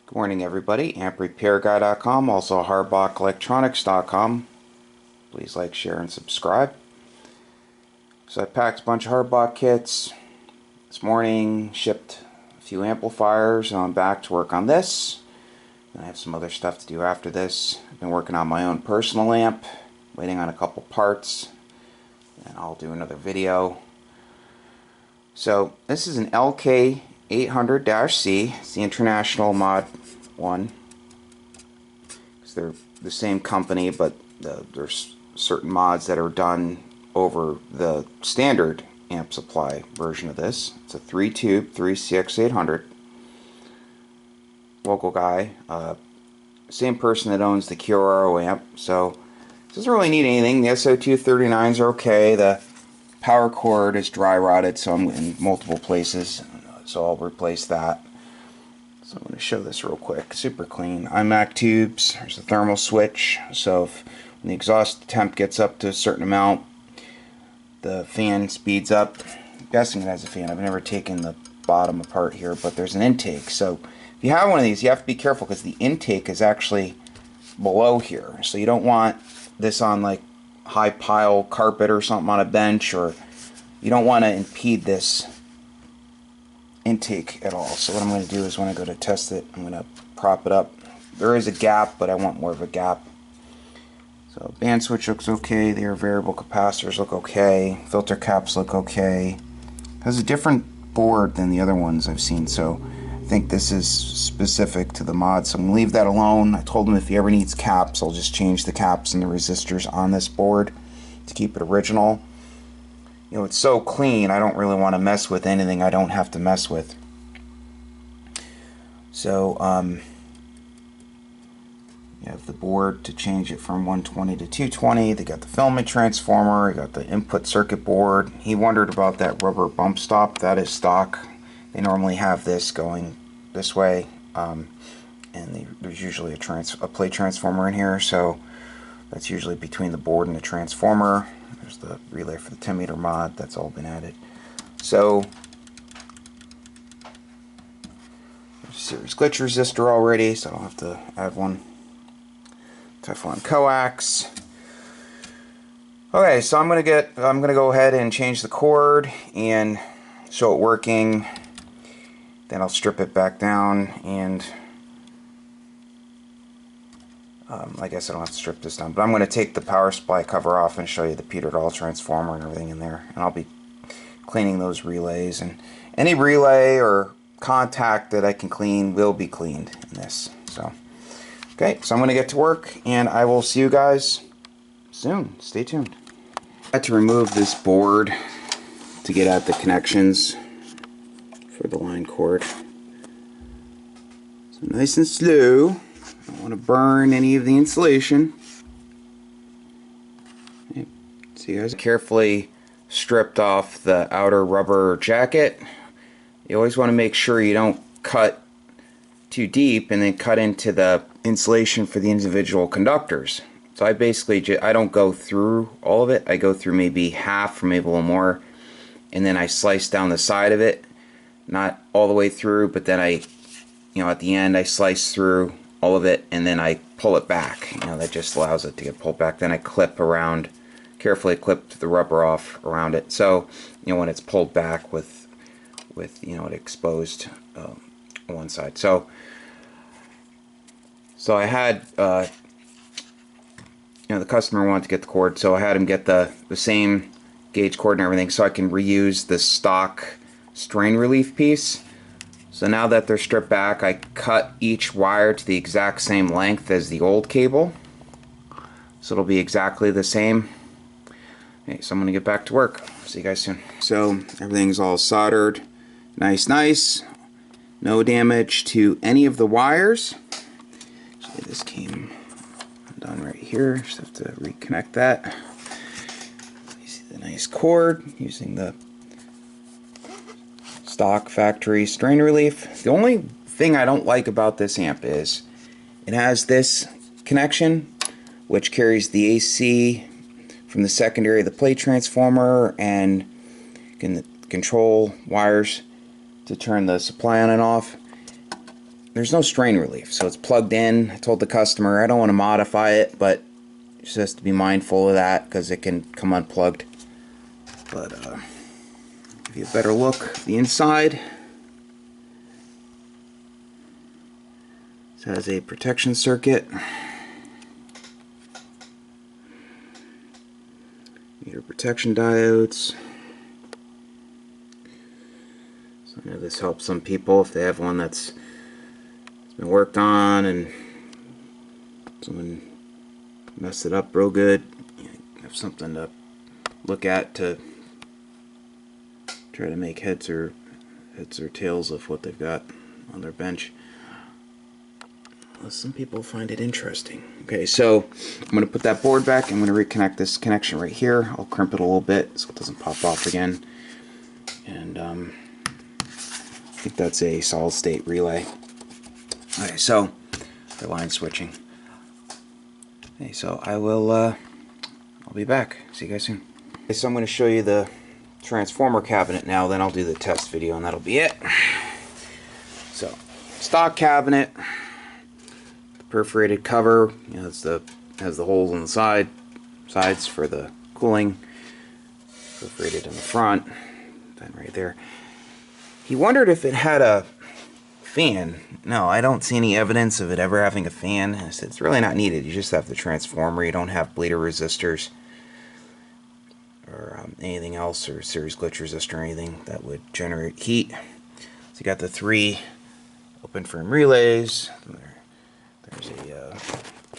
Good morning, everybody. AmpRepairGuy.com, also HardboxElectronics.com. Please like, share, and subscribe. So I packed a bunch of hardbox kits this morning, shipped a few amplifiers, and I'm back to work on this. And I have some other stuff to do after this. I've been working on my own personal amp, waiting on a couple parts, and I'll do another video. So this is an Lk-800C. It's the International Mod 1. They're the same company, but there's certain mods that are done over the standard Amp Supply version of this. It's a 3-tube 3CX800. Local guy. Same person that owns the QRO amp. So it doesn't really need anything. The SO239s are okay. The power cord is dry rotted, so I'm in multiple places, so I'll replace that. So I'm going to show this real quick. Super clean. iMac tubes. There's a thermal switch, so if when the exhaust temp gets up to a certain amount, the fan speeds up. I'm guessing it has a fan. I've never taken the bottom apart here, but there's an intake. So if you have one of these, you have to be careful because the intake is actually below here. So you don't want this on like high pile carpet or something on a bench, or you don't want to impede this intake at all. So what I'm going to do is when I go to test it, I'm going to prop it up. There is a gap, but I want more of a gap. So band switch looks okay. Their variable capacitors look okay. Filter caps look okay. It has a different board than the other ones I've seen, so I think this is specific to the mod, so I'm going to leave that alone. I told him if he ever needs caps, I'll just change the caps and the resistors on this board to keep it original. You know, it's so clean, I don't really want to mess with anything I don't have to mess with. So, you have the board to change it from 120 to 220. They got the filament transformer, you got the input circuit board. He wondered about that rubber bump stop. That is stock. They normally have this going this way, and there's usually a plate transformer in here, so that's usually between the board and the transformer. There's the relay for the 10 meter mod. That's all been added. So there's a series glitch resistor already, so I don't have to add one. Teflon coax. Okay, so I'm gonna go ahead and change the cord and show it working. Then I'll strip it back down, and I guess I don't have to strip this down, but I'm going to take the power supply cover off and show you the Peter Doll transformer and everything in there, and I'll be cleaning those relays, and any relay or contact that I can clean will be cleaned in this. So okay, so I'm going to get to work, and I will see you guys soon. Stay tuned. I had to remove this board to get at the connections for the line cord. So nice and slow. I don't want to burn any of the insulation. Okay. So you guys carefully stripped off the outer rubber jacket. You always want to make sure you don't cut too deep and then cut into the insulation for the individual conductors. So I basically I don't go through all of it. I go through maybe half or maybe a little more, and then I slice down the side of it. Not all the way through, but then at the end I slice through all of it, and then I pull it back. That just allows it to get pulled back. Then I clip around, carefully clip the rubber off around it. So, when it's pulled back with it exposed on one side. So I had, the customer wanted to get the cord, so I had him get the same gauge cord and everything, so I can reuse the stock strain relief piece. So now that they're stripped back, I cut each wire to the exact same length as the old cable, so it'll be exactly the same. Okay, so I'm gonna get back to work. See you guys soon. So everything's all soldered, nice. No damage to any of the wires. Actually, this came undone right here. Just have to reconnect that. You see the nice cord using the stock factory strain relief. The only thing I don't like about this amp is it has this connection which carries the AC from the secondary of the plate transformer and can control wires to turn the supply on and off. there's no strain relief, so it's plugged in. I told the customer I don't want to modify it, but just has to be mindful of that because it can come unplugged. But give you a better look, the inside. This has a protection circuit. Meter protection diodes. So I know this helps some people if they have one that's been worked on and someone messed it up real good. You have something to look at to try to make heads or tails of what they've got on their bench. Well, some people find it interesting. Okay, so I'm going to put that board back. I'm going to reconnect this connection right here. I'll crimp it a little bit so it doesn't pop off again. And I think that's a solid state relay. Okay, so the line switching. Okay, so I'll be back. See you guys soon. Okay, so I'm going to show you the transformer cabinet now, then I'll do the test video and that'll be it. So, stock cabinet, the perforated cover, you know, has the holes on the sides for the cooling, perforated in the front, then right there. He wondered if it had a fan. No, I don't see any evidence of it ever having a fan. I said it's really not needed. You just have the transformer. You don't have bleeder resistors or anything else, or series glitch resistor or anything that would generate heat. So you got the 3 open frame relays. There's a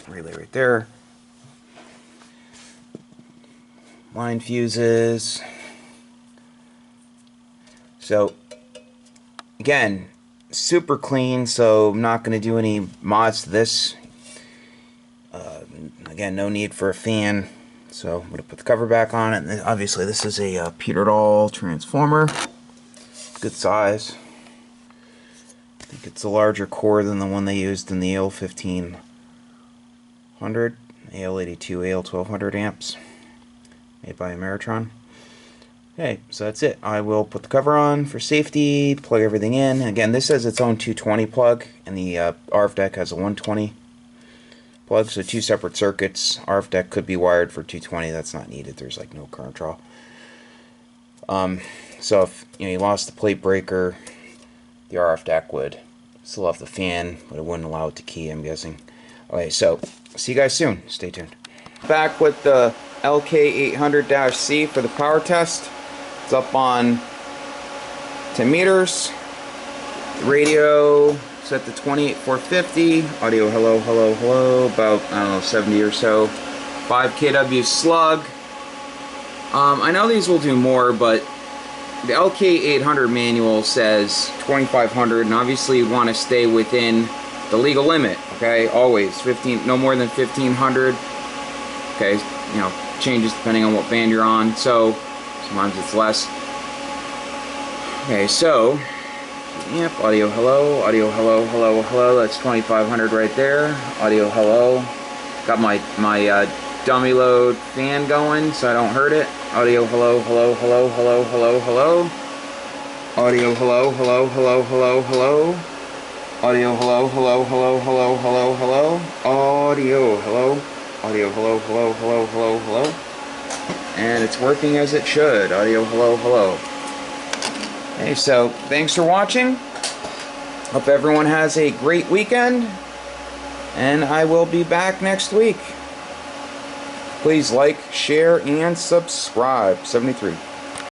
relay right there. Line fuses. So again, super clean, so I'm not going to do any mods to this. Again, no need for a fan, so I'm going to put the cover back on it. And obviously this is a Peter Dahl transformer, good size. I think it's a larger core than the one they used in the AL1500, AL82, AL1200 amps, made by Ameritron. Okay, so that's it. I will put the cover on for safety, plug everything in. Again, this has its own 220 plug, and the RF deck has a 120 plug, so 2 separate circuits. RF deck could be wired for 220. That's not needed. There's like no current draw. So if you lost the plate breaker, the RF deck would still have the fan, but it wouldn't allow it to key, I'm guessing. Okay, so see you guys soon. Stay tuned. Back with the Lk-800C for the power test. It's up on 10 meters. Radio set to 28450. Audio hello, hello, hello. About, I don't know, 70 or so. 5 kW slug. I know these will do more, but the Lk-800 manual says 2500, and obviously you want to stay within the legal limit. Okay, always 15, no more than 1500. Okay, you know, changes depending on what band you're on, so sometimes it's less. Okay, so yep, audio hello, hello, hello. That's 2500 right there. Audio hello. Got my dummy load fan going so I don't hurt it. Audio hello, hello, hello, hello, hello, hello. Audio hello, hello, hello, hello, hello. Audio hello, hello, hello, hello, hello, hello. Audio hello. Audio hello, hello, hello, hello, hello. And it's working as it should. Audio hello, hello. Hey, so thanks for watching. Hope everyone has a great weekend. And I will be back next week. Please like, share, and subscribe. 73.